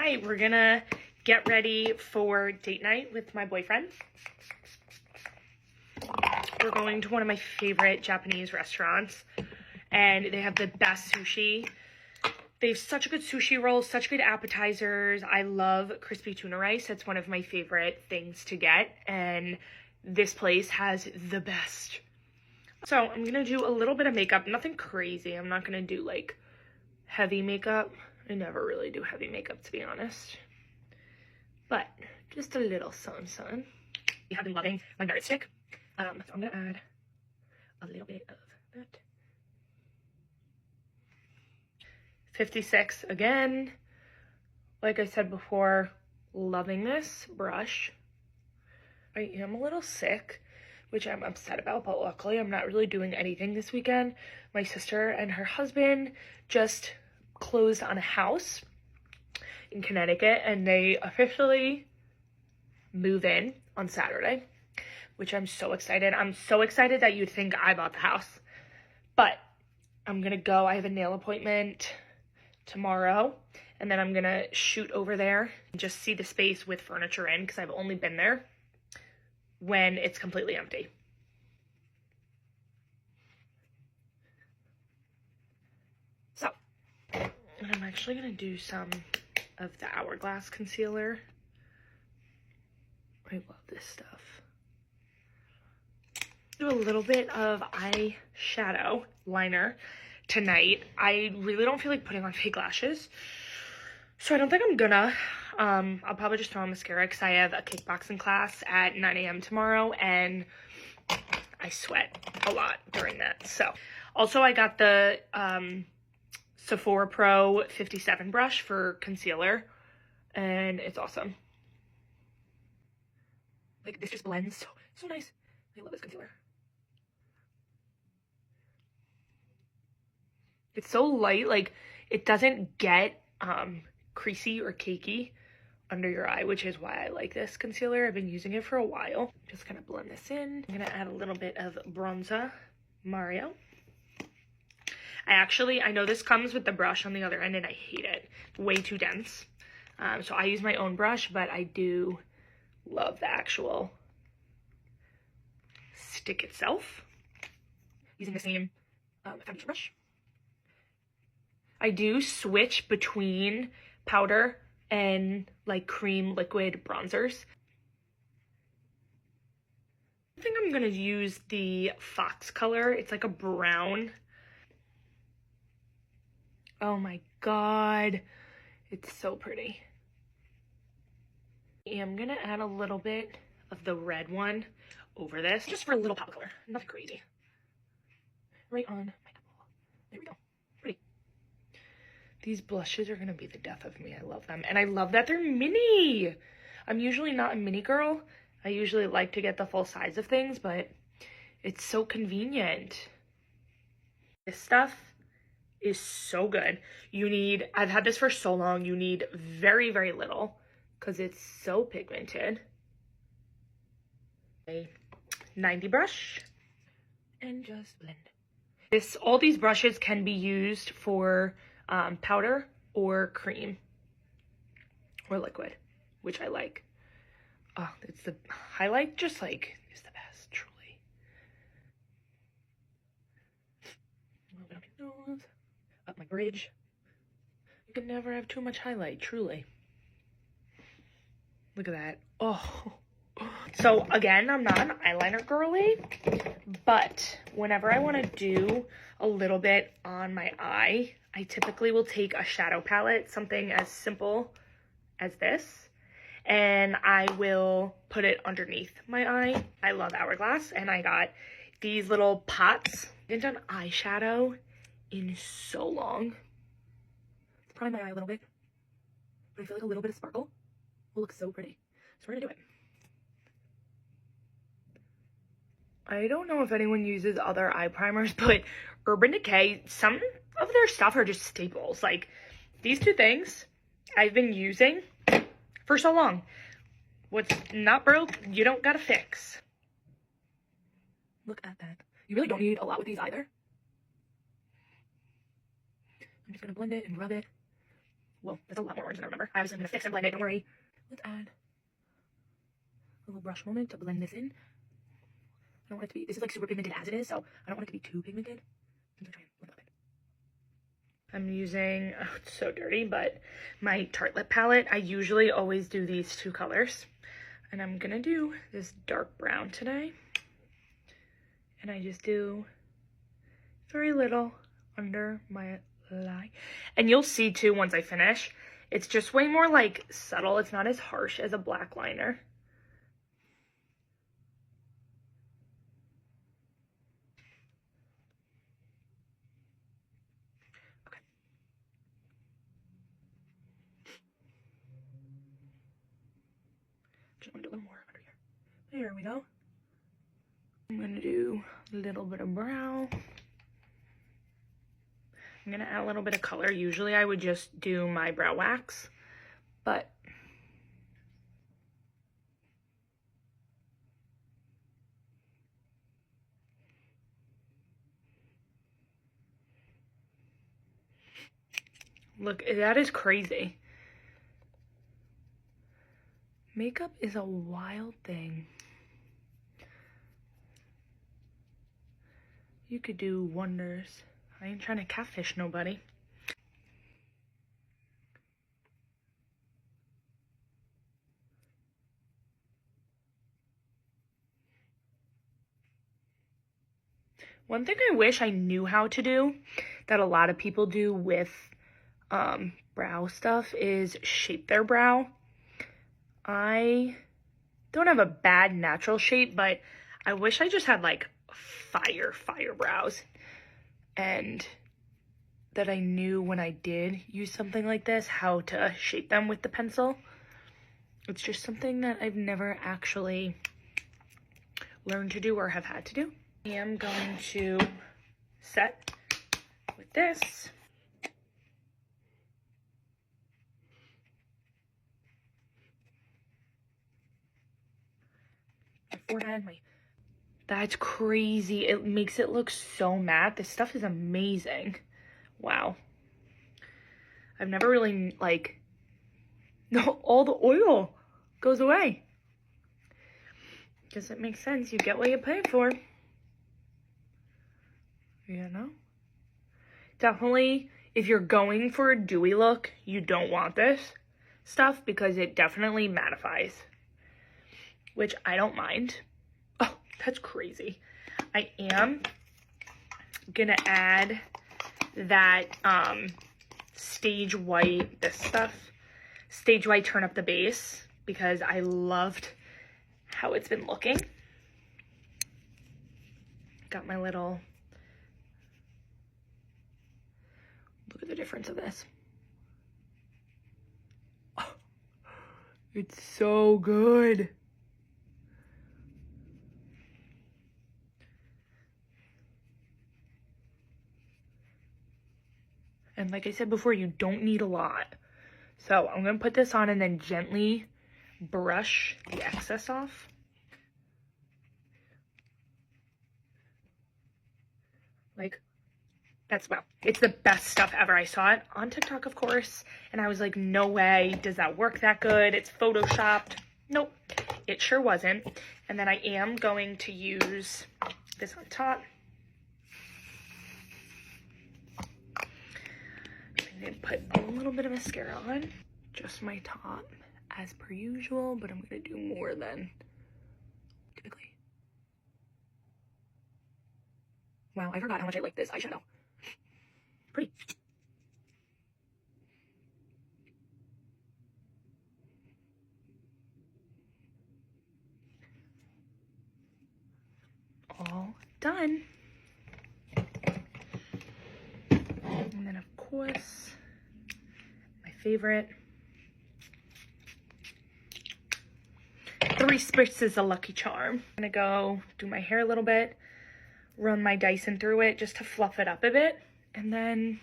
Hi, we're gonna get ready for date night with my boyfriend. We're going to one of my favorite Japanese restaurants, and they have the best sushi. They have such a good sushi rolls, such good appetizers. I love crispy tuna rice. It's one of my favorite things to get, and this place has the best. So I'm gonna do a little bit of makeup, nothing crazy. I'm not gonna do like heavy makeup. I never really do heavy makeup, to be honest. But just a little sun. I have been loving my merit stick. So I'm gonna add a little bit of that. 56 again. Like I said before, loving this brush. I am a little sick, which I'm upset about, but luckily I'm not really doing anything this weekend. My sister and her husband just closed on a house in Connecticut, and they officially move in on Saturday, which I'm so excited. I'm so excited that you'd think I bought the house, but I'm gonna go. I have a nail appointment tomorrow, and then I'm gonna shoot over there and just see the space with furniture in, because I've only been there when it's completely empty. So, I'm actually gonna do some of the Hourglass concealer. I love this stuff. Do a little bit of eyeshadow liner tonight. I really don't feel like putting on fake lashes, so I don't think I'm gonna. I'll probably just throw on mascara because I have a kickboxing class at 9 a.m. tomorrow, and I sweat a lot during that. So, also I got the Sephora Pro 57 brush for concealer, and it's awesome. Like, this just blends so nice. I love this concealer. It's so light, like it doesn't get creasy or cakey under your eye, which is why I like this concealer. I've been using it for a while. Just gonna blend this in. I'm gonna add a little bit of bronzer Mario. I know this comes with the brush on the other end, and I hate it. Way too dense. So I use my own brush, but I do love the actual stick itself. Using the same foundation brush. I do switch between powder and like cream liquid bronzers. I think I'm gonna use the Fox color. It's like a brown. Oh my god, it's so pretty. I'm gonna add a little bit of the red one over this, just for a little pop color, nothing crazy. Right on my nipple. There we go. Pretty. These blushes are gonna be the death of me. I love them, and I love that they're mini. I'm usually not a mini girl. I usually like to get the full size of things, but it's so convenient. This stuff is so good. I've had this for so long, you need very, very little because it's so pigmented. A 90 brush and just blend. All these brushes can be used for powder or cream or liquid, which I like. Oh, it's the highlight, just like is the best, truly. A little bit on my nose, up my bridge. You can never have too much highlight, truly. Look at that. Oh. So again, I'm not an eyeliner girly, but whenever I want to do a little bit on my eye, I typically will take a shadow palette, something as simple as this, and I will put it underneath my eye. I love Hourglass, and I got these little pots. I haven't done eyeshadow in so long. It's probably my eye a little bit, but I feel like a little bit of sparkle will look so pretty. So we're gonna do it. I don't know if anyone uses other eye primers, but Urban Decay, some of their stuff are just staples. Like, these two things I've been using for so long. What's not broke, you don't gotta fix. Look at that. You really don't need a lot with these either. I'm just gonna blend it and rub it Whoa, that's a lot more orange than I remember. I was going to fix and blend it, don't worry. Let's add a little brush moment to blend this in. I don't want it to be, this is like super pigmented as it is, so I don't want it to be too pigmented. I'm going to try and blend it. I'm using, oh, it's so dirty, but my Tartelette palette. I usually always do these two colors. And I'm going to do this dark brown today. And I just do very little under my eye. And you'll see too once I finish, it's just way more like subtle. It's not as harsh as a black liner. Okay. Just want to do a little more under here. There we go. I'm going to do a little bit of brow. I'm going to add a little bit of color. Usually I would just do my brow wax, but look, that is crazy. Makeup is a wild thing. You could do wonders. I ain't trying to catfish nobody. One thing I wish I knew how to do that a lot of people do with brow stuff is shape their brow. I don't have a bad natural shape, but I wish I just had like fire brows, and that I knew when I did use something like this how to shape them with the pencil. It's just something that I've never actually learned to do or have had to do. I am going to set with this. My forehead, that's crazy. It makes it look so matte. This stuff is amazing. Wow. I've never really, like, no, all the oil goes away. Does it make sense? You get what you pay for. You know? Definitely, if you're going for a dewy look, you don't want this stuff because it definitely mattifies, which I don't mind. Oh, that's crazy. I am gonna add that Stage White, this stuff, Stage White Turn Up the Base, because I loved how it's been looking. Got my little, look at the difference of this. Oh, it's so good. And like I said before, you don't need a lot. So I'm going to put this on and then gently brush the excess off. Like, that's, wow, it's the best stuff ever. I saw it on TikTok, of course, and I was like, no way, does that work that good? It's photoshopped. Nope, it sure wasn't. And then I am going to use this on top. I'm going to put a little bit of mascara on, just my top as per usual, but I'm going to do more than typically. Wow, I forgot how much I like this eyeshadow. Pretty. All done. And then of course, my favorite, 3 spritzes of Lucky Charm. I'm gonna go do my hair a little bit, run my Dyson through it just to fluff it up a bit, and then